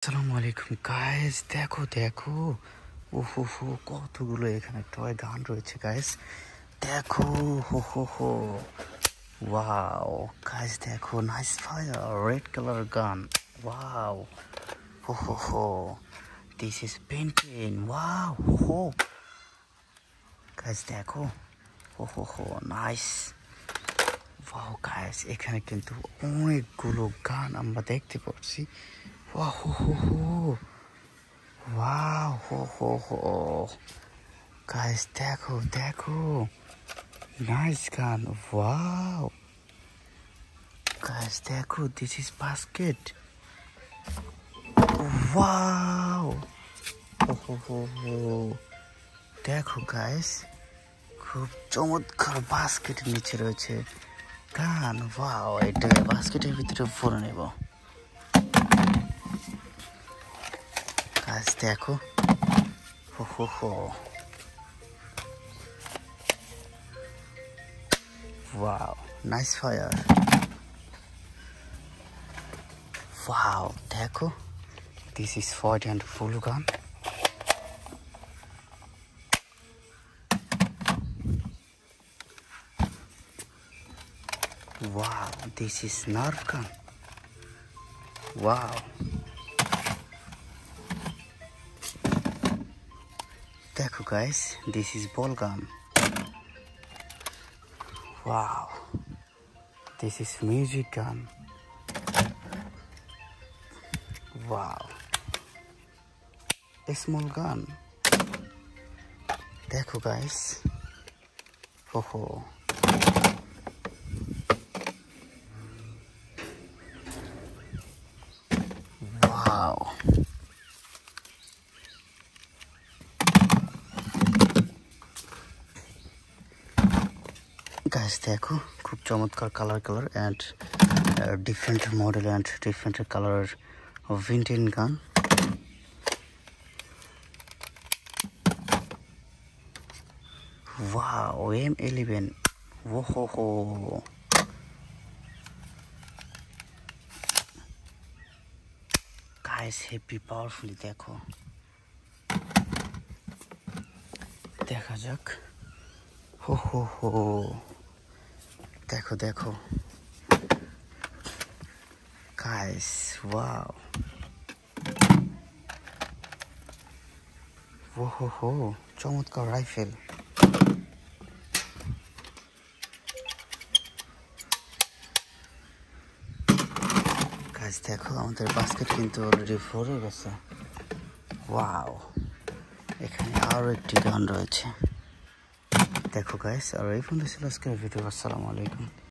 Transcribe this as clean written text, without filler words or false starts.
আসসালামু আলাইকুম গাইস, দেখো দেখো। ওহো হো, কতগুলো এখানে টয় গান রয়েছে গাইস। দেখো, হো হো হো, ওয়াও গাইস, দেখো, নাইস ফায়ার, রেড কালার গান, ওয়াও, হো হো হো, দিস ইজ পেন্টিং, ওয়াও, হো গাইস, দেখো, হো হো হো, নাইস, ওয়াও গাইস, এখানে কিন্তু অনেকগুলো গান আমরা দেখতে পাচ্ছি। ওয়াও, হো হো হো, wow, ho ho ho, guys, দেখো দেখো, nice gun, wow, guys, দেখো, this is basket, wow, ho ho ho ho, দেখো guys, খুব চমৎকার বাস্কেটের নিচে রয়েছে গান, wow, এটা বাস্কেটের ভিতরে ভরে নেব guys, দেখো, ho ho ho, wow, nice fire, wow, দেখো, this is 40 and full gun, wow, this is Nerf gun, wow, দেখো guys, this is ball gun, wow, this is music gun, wow, a small gun, দেখো guys, ho ho, wow, guys, দেখো, খুব চমৎকার colour and different model and different color of vintage gun, wow, M11, whoa ho ho, guys, heavy powerfully, দেখো, দেখা যাক, ho ho ho, দেখো দেখো guys, wow, whoa ho ho, চমৎকার rifle, guys, দেখো, আমাদের বাস্কেট কিন্তু অলরেডি ভরে গেছে, ওয়াও, এখানে আরো একটি গান রয়েছে, দেখো গাইস, আর এই পর্যন্ত ছিল আজকের ভিডিও। আসসালামু আলাইকুম।